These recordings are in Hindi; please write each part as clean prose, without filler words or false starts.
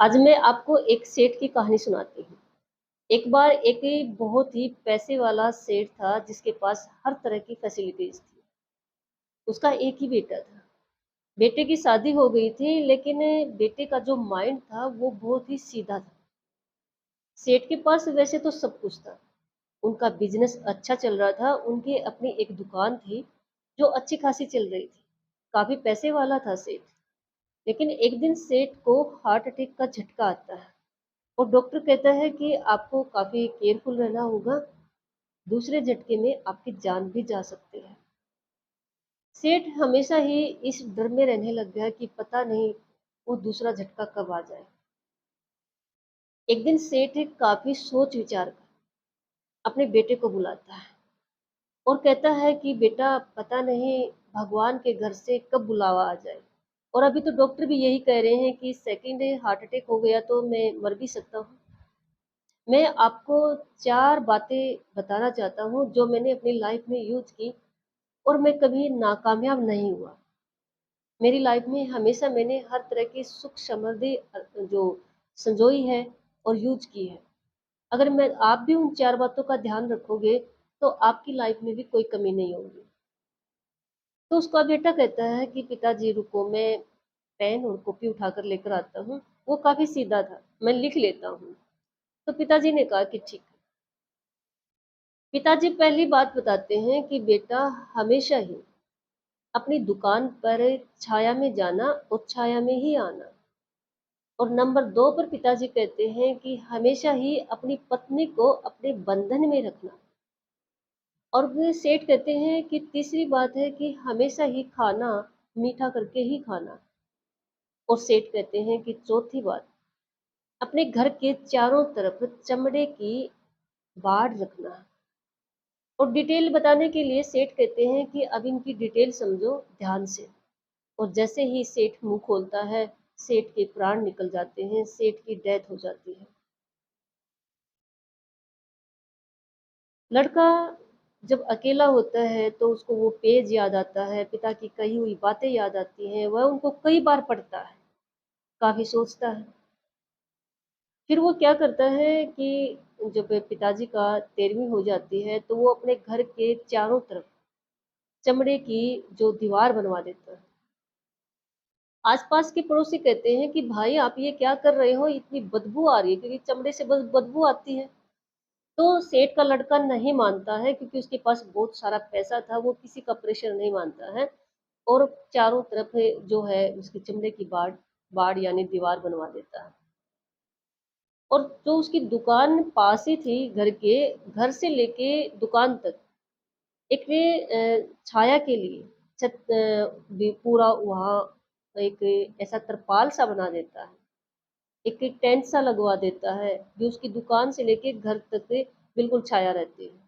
आज मैं आपको एक सेठ की कहानी सुनाती हूँ। एक बार एक बहुत ही पैसे वाला सेठ था जिसके पास हर तरह की फैसिलिटीज़ थी। उसका एक ही बेटा था। बेटे की शादी हो गई थी लेकिन बेटे का जो माइंड था वो बहुत ही सीधा था। सेठ के पास वैसे तो सब कुछ था। उनका बिज़नेस अच्छा चल रहा था, उनकी अपनी एक दुकान थी जो अच्छी खासी चल रही थी। काफ़ी पैसे वाला था सेठ। लेकिन एक दिन सेठ को हार्ट अटैक का झटका आता है। और डॉक्टर कहता है कि आपको काफ़ी केयरफुल रहना होगा, दूसरे झटके में आपकी जान भी जा सकती है। सेठ हमेशा ही इस डर में रहने लग गया कि पता नहीं वो दूसरा झटका कब आ जाए। एक दिन सेठ काफ़ी सोच विचार कर अपने बेटे को बुलाता है और कहता है कि बेटा पता नहीं भगवान के घर से कब बुलावा आ जाए। और अभी तो डॉक्टर भी यही कह रहे हैं कि सेकंड हार्ट अटैक हो गया तो मैं मर भी सकता हूँ। मैं आपको 4 बातें बताना चाहता हूँ जो मैंने अपनी लाइफ में यूज़ की और मैं कभी नाकामयाब नहीं हुआ। मेरी लाइफ में हमेशा मैंने हर तरह की सुख समृद्धि जो संजोई है और यूज़ की है। अगर मैं आप भी उन 4 बातों का ध्यान रखोगे तो आपकी लाइफ में भी कोई कमी नहीं होगी। तो उसका बेटा कहता है कि पिताजी रुको, मैं पेन और कॉपी उठाकर लेकर आता हूँ। वो काफ़ी सीधा था, मैं लिख लेता हूँ। तो पिताजी ने कहा कि ठीक है। पिताजी पहली बात बताते हैं कि बेटा हमेशा ही अपनी दुकान पर छाया में जाना और छाया में ही आना। और नंबर 2 पर पिताजी कहते हैं कि हमेशा ही अपनी पत्नी को अपने बंधन में रखना। और वे सेठ कहते हैं कि तीसरी बात है कि हमेशा ही खाना मीठा करके ही खाना। और सेठ कहते हैं कि चौथी बात, अपने घर के चारों तरफ चमड़े की बाड़ रखना। और डिटेल बताने के लिए सेठ कहते हैं कि अब इनकी डिटेल समझो ध्यान से। और जैसे ही सेठ मुंह खोलता है, सेठ के प्राण निकल जाते हैं, सेठ की डेथ हो जाती है। लड़का जब अकेला होता है तो उसको वो पेज याद आता है, पिता की कही हुई बातें याद आती हैं, वह उनको कई बार पढ़ता है, काफी सोचता है। फिर वो क्या करता है कि जब पिताजी का 13वीं हो जाती है तो वो अपने घर के चारों तरफ चमड़े की जो दीवार बनवा देता है। आसपास के पड़ोसी कहते हैं कि भाई आप ये क्या कर रहे हो, इतनी बदबू आ रही है, क्योंकि चमड़े से बस बदबू आती है। तो सेठ का लड़का नहीं मानता है क्योंकि उसके पास बहुत सारा पैसा था, वो किसी का प्रेशर नहीं मानता है। और चारों तरफ जो है उसकी चमड़े की बाड़ बाड़ यानी दीवार बनवा देता है। और जो उसकी दुकान पास ही थी घर के, घर से लेके दुकान तक एक छाया के लिए छत भी पूरा वहाँ एक ऐसा तरपाल सा बना देता है, एक टेंट सा लगवा देता है जो उसकी दुकान से लेके घर तक बिल्कुल छाया रहती है।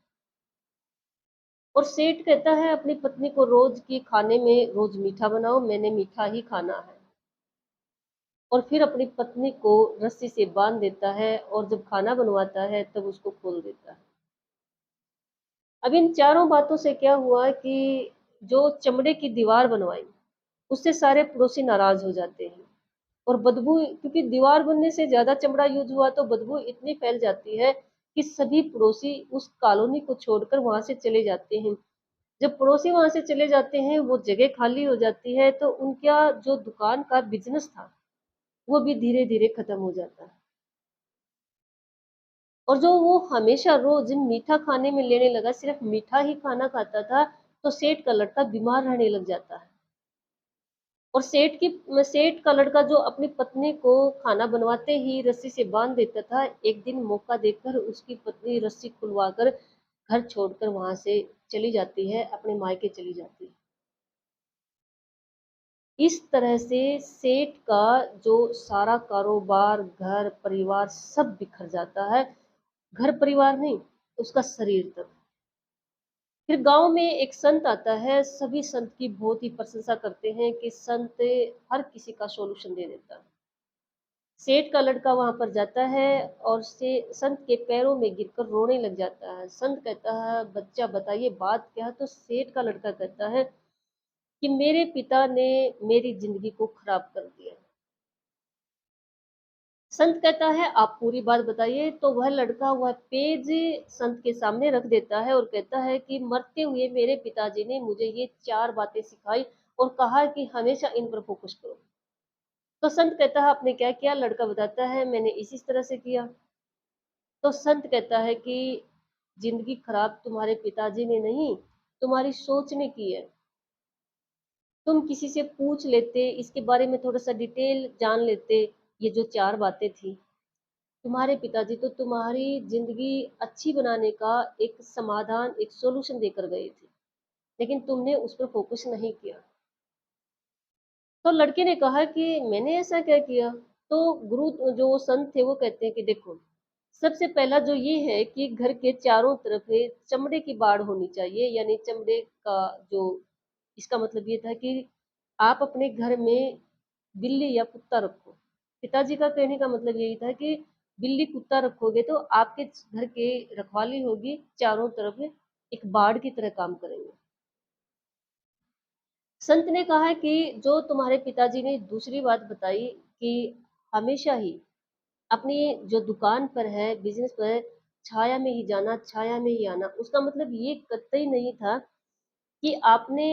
और सेठ कहता है अपनी पत्नी को रोज की खाने में रोज मीठा बनाओ, मैंने मीठा ही खाना है। और फिर अपनी पत्नी को रस्सी से बांध देता है और जब खाना बनवाता है तब उसको खोल देता है। अब इन चारों बातों से क्या हुआ कि जो चमड़े की दीवार बनवाई उससे सारे पड़ोसी नाराज हो जाते हैं। और बदबू, क्योंकि दीवार बनने से ज्यादा चमड़ा यूज हुआ तो बदबू इतनी फैल जाती है कि सभी पड़ोसी उस कॉलोनी को छोड़कर वहां से चले जाते हैं। जब पड़ोसी वहां से चले जाते हैं वो जगह खाली हो जाती है तो उनका जो दुकान का बिजनेस था वो भी धीरे धीरे खत्म हो जाता है। और जो वो हमेशा रोज मीठा खाने में लेने लगा, सिर्फ मीठा ही खाना खाता था, तो सेठ का लड़का बीमार रहने लग जाता है। और सेठ का लड़का जो अपनी पत्नी को खाना बनवाते ही रस्सी से बांध देता था, एक दिन मौका देखकर उसकी पत्नी रस्सी खुलवाकर घर छोड़कर वहां से चली जाती है, अपने मायके चली जाती है। इस तरह से सेठ का जो सारा कारोबार, घर परिवार सब बिखर जाता है। घर परिवार नहीं, उसका शरीर तक। फिर गांव में एक संत आता है, सभी संत की बहुत ही प्रशंसा करते हैं कि संत हर किसी का सॉल्यूशन दे देता है। सेठ का लड़का वहां पर जाता है और से संत के पैरों में गिरकर रोने लग जाता है। संत कहता है बच्चा बताइए बात क्या है। तो सेठ का लड़का कहता है कि मेरे पिता ने मेरी जिंदगी को खराब कर दिया। संत कहता है आप पूरी बात बताइए, तो वह लड़का वह पेज संत के सामने रख देता है और कहता है कि मरते हुए मेरे पिताजी ने मुझे ये 4 बातें सिखाई और कहा कि हमेशा इन पर फोकस करो। तो संत कहता है आपने क्या किया? लड़का बताता है मैंने इस तरह से किया। तो संत कहता है कि जिंदगी खराब तुम्हारे पिताजी ने नहीं, तुम्हारी सोच ने की है। तुम किसी से पूछ लेते, इसके बारे में थोड़ा सा डिटेल जान लेते, ये जो 4 बातें थी, तुम्हारे पिताजी तो तुम्हारी जिंदगी अच्छी बनाने का एक समाधान, एक सॉल्यूशन देकर गए थे, लेकिन तुमने उस पर फोकस नहीं किया। तो लड़के ने कहा कि मैंने ऐसा क्या किया? तो गुरु जो संत थे वो कहते हैं कि देखो, सबसे पहला जो ये है कि घर के चारों तरफ चमड़े की बाड़ होनी चाहिए, यानी चमड़े का जो, इसका मतलब ये था कि आप अपने घर में बिल्ली या कुत्ता रखो। पिताजी का कहने का मतलब यही था कि बिल्ली कुत्ता रखोगे तो आपके घर के रखवाली होगी, चारों तरफ एक बाड़ की तरह काम करेंगे। संत ने कहा कि जो तुम्हारे पिताजी ने दूसरी बात बताई कि हमेशा ही अपनी जो दुकान पर है, बिजनेस पर, छाया में ही जाना, छाया में ही आना, उसका मतलब ये कतई नहीं था कि आपने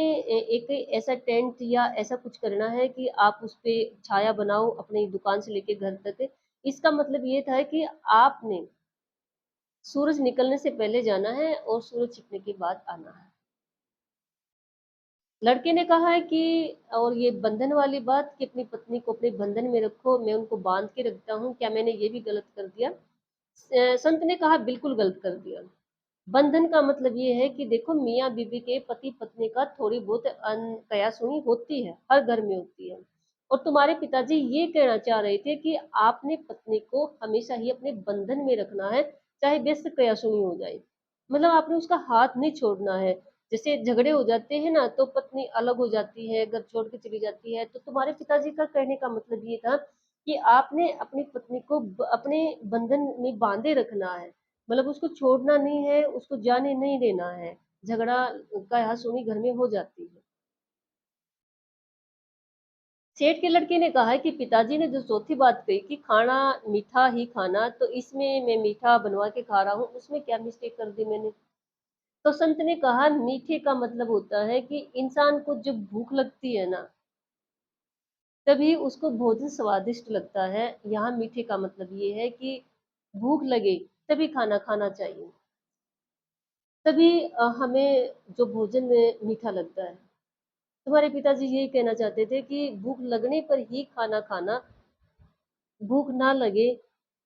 एक ऐसा टेंट या ऐसा कुछ करना है कि आप उस पे छाया बनाओ अपनी दुकान से लेके घर तक। इसका मतलब ये था कि आपने सूरज निकलने से पहले जाना है और सूरज छिपने के बाद आना है। लड़के ने कहा है कि और ये बंधन वाली बात कि अपनी पत्नी को अपने बंधन में रखो, मैं उनको बांध के रखता हूँ, क्या मैंने ये भी गलत कर दिया? संत ने कहा बिल्कुल गलत कर दिया। बंधन का मतलब ये है कि देखो, मियाँ बीबी के पति पत्नी का थोड़ी बहुत कयासुनी होती है, हर घर में होती है। और तुम्हारे पिताजी ये कहना चाह रहे थे कि आपने पत्नी को हमेशा ही अपने बंधन में रखना है, चाहे बेशक कयासुनी हो जाए। मतलब आपने उसका हाथ नहीं छोड़ना है। जैसे झगड़े हो जाते हैं ना, तो पत्नी अलग हो जाती है, घर छोड़ के चली जाती है, तो तुम्हारे पिताजी का कहने का मतलब ये था कि आपने अपनी पत्नी को अपने बंधन में बांधे रखना है। मतलब उसको छोड़ना नहीं है, उसको जाने नहीं देना है। झगड़ा कहा-सुनी घर में हो जाती है। सेठ के लड़के ने कहा कि पिताजी ने जो चौथी बात कही कि खाना मीठा ही खाना, तो इसमें मैं मीठा बनवा के खा रहा हूँ, उसमें क्या मिस्टेक कर दी मैंने? तो संत ने कहा मीठे का मतलब होता है कि इंसान को जब भूख लगती है ना, तभी उसको भोजन स्वादिष्ट लगता है। यहाँ मीठे का मतलब ये है कि भूख लगे तभी खाना खाना चाहिए। तभी हमें जो भोजन में मीठा लगता है। तुम्हारे पिताजी यही कहना चाहते थे कि भूख लगने पर ही खाना खाना, भूख ना लगे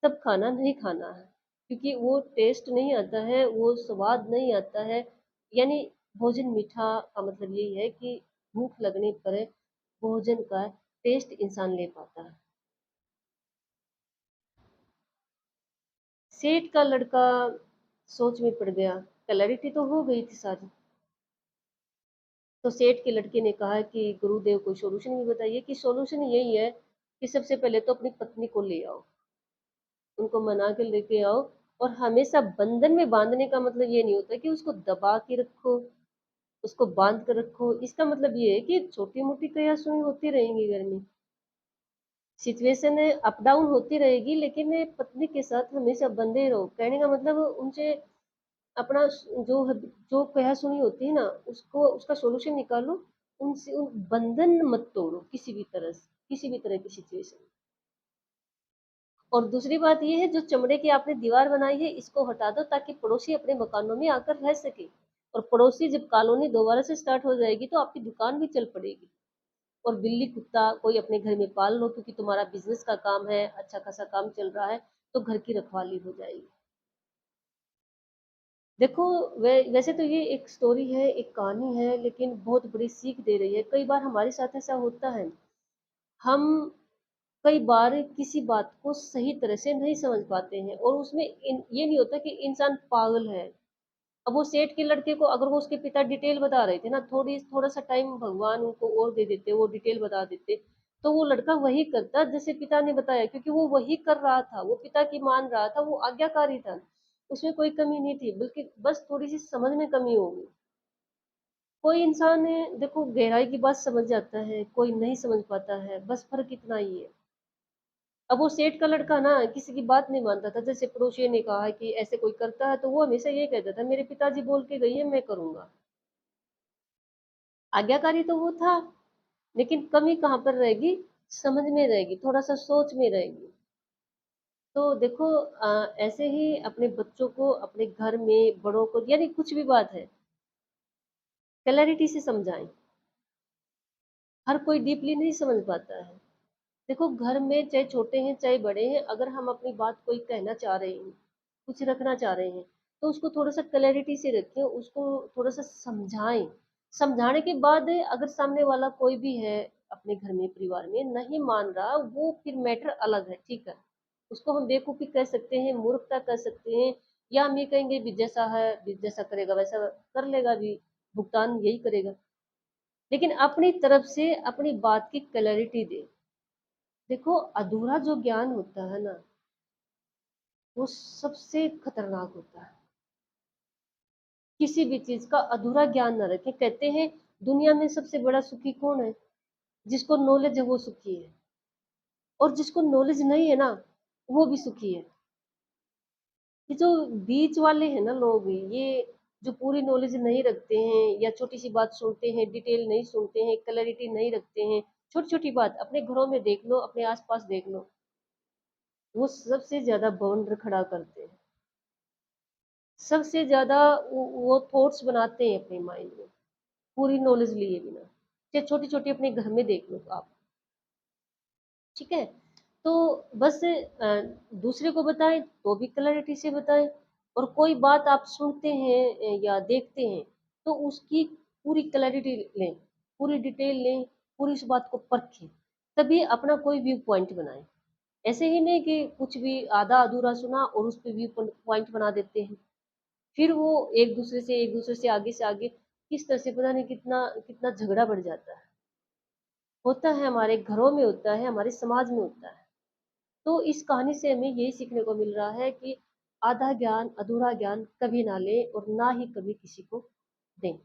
तब खाना नहीं खाना है, क्योंकि वो टेस्ट नहीं आता है, वो स्वाद नहीं आता है। यानी भोजन मीठा का मतलब यही है कि भूख लगने पर भोजन का टेस्ट इंसान ले पाता है। सेठ का लड़का सोच में पड़ गया। क्लैरिटी तो हो गई थी सारी। तो सेठ के लड़के ने कहा कि गुरुदेव कोई सॉल्यूशन भी बताइए। कि सॉल्यूशन यही है कि सबसे पहले तो अपनी पत्नी को ले आओ, उनको मना के लेके आओ। और हमेशा बंधन में बांधने का मतलब ये नहीं होता कि उसको दबा के रखो, उसको बांध कर रखो। इसका मतलब ये है कि छोटी मोटी कयासुनी होती रहेंगी घर में, सिचुएशन अप डाउन होती रहेगी, लेकिन पत्नी के साथ हमेशा बंधे रहो। कहने का मतलब उनसे अपना जो कहा-सुनी होती है ना, उसको उसका सॉल्यूशन निकालो। उनसे उन बंधन मत तोड़ो किसी भी तरह से, किसी भी तरह की सिचुएशन में। और दूसरी बात ये है, जो चमड़े की आपने दीवार बनाई है, इसको हटा दो ताकि पड़ोसी अपने मकानों में आकर रह सके। और पड़ोसी जब कॉलोनी दोबारा से स्टार्ट हो जाएगी, तो आपकी दुकान भी चल पड़ेगी। और बिल्ली, कुत्ता कोई अपने घर में पाल लो, क्योंकि तुम्हारा बिज़नेस का काम है, अच्छा खासा काम चल रहा है, तो घर की रखवाली हो जाएगी। देखो, वैसे तो ये एक स्टोरी है, एक कहानी है, लेकिन बहुत बड़ी सीख दे रही है। कई बार हमारे साथ ऐसा होता है, हम कई बार किसी बात को सही तरह से नहीं समझ पाते हैं, और उसमें ये नहीं होता कि इंसान पागल है। अब वो सेठ के लड़के को, अगर वो उसके पिता डिटेल बता रहे थे ना, थोड़ा सा टाइम भगवान उनको और दे देते, वो डिटेल बता देते, तो वो लड़का वही करता जैसे पिता ने बताया, क्योंकि वो वही कर रहा था, वो पिता की मान रहा था, वो आज्ञाकारी था। उसमें कोई कमी नहीं थी, बल्कि बस थोड़ी सी समझ में कमी होगी। कोई इंसान है, देखो, गहराई की बात समझ जाता है, कोई नहीं समझ पाता है, बस फर्क इतना ही है। अब वो सेठ का लड़का ना किसी की बात नहीं मानता था। जैसे पड़ोसियों ने कहा कि ऐसे कोई करता है तो वो हमेशा ये कहता था मेरे पिताजी बोल के गई है, मैं करूंगा। आज्ञाकारी तो वो था, लेकिन कमी कहाँ पर रहेगी? समझ में रहेगी, थोड़ा सा सोच में रहेगी। तो देखो ऐसे ही अपने बच्चों को अपने घर में बड़ों को यानी कुछ भी बात है क्लैरिटी से समझाएं। हर कोई डीपली नहीं समझ पाता है। देखो घर में चाहे छोटे हैं चाहे बड़े हैं, अगर हम अपनी बात कोई कहना चाह रहे हैं, कुछ रखना चाह रहे हैं, तो उसको थोड़ा सा क्लैरिटी से रखें, उसको थोड़ा सा समझाएं। समझाने के बाद अगर सामने वाला कोई भी है अपने घर में परिवार में नहीं मान रहा, वो फिर मैटर अलग है, ठीक है। उसको हम बेवकूफी कह सकते हैं, मूर्खता कह सकते हैं, या हम ये कहेंगे भी जैसा है भी जैसा करेगा वैसा कर लेगा, भी भुगतान यही करेगा। लेकिन अपनी तरफ से अपनी बात की क्लैरिटी दे। देखो अधूरा जो ज्ञान होता है ना, वो सबसे खतरनाक होता है। किसी भी चीज का अधूरा ज्ञान न रखें। कहते हैं दुनिया में सबसे बड़ा सुखी कौन है? जिसको नॉलेज है वो सुखी है, और जिसको नॉलेज नहीं है ना वो भी सुखी है। ये जो बीच वाले हैं ना लोग, ये जो पूरी नॉलेज नहीं रखते हैं या छोटी सी बात सुनते हैं, डिटेल नहीं सुनते हैं, क्लैरिटी नहीं रखते हैं, छोटी छोटी बात अपने घरों में देख लो, अपने आसपास देख लो, वो सबसे ज्यादा बाउंड्री खड़ा करते हैं। सबसे ज्यादा वो थॉट्स बनाते हैं अपने माइंड में, पूरी नॉलेज लिए बिना। चाहे छोटी छोटी अपने घर में देख लो आप, ठीक है। तो बस दूसरे को बताएं तो भी क्लैरिटी से बताएं। और कोई बात आप सुनते हैं या देखते हैं तो उसकी पूरी क्लैरिटी लें, पूरी डिटेल लें, पूरी उस बात को परखें, तभी अपना कोई व्यू पॉइंट बनाएं। ऐसे ही नहीं कि कुछ भी आधा अधूरा सुना और उस पर व्यू पॉइंट बना देते हैं। फिर वो एक दूसरे से आगे किस तरह से पता नहीं कितना कितना झगड़ा बढ़ जाता है। होता है, हमारे घरों में होता है, हमारे समाज में होता है। तो इस कहानी से हमें यही सीखने को मिल रहा है कि आधा ज्ञान अधूरा ज्ञान कभी ना लें और ना ही कभी किसी को दें।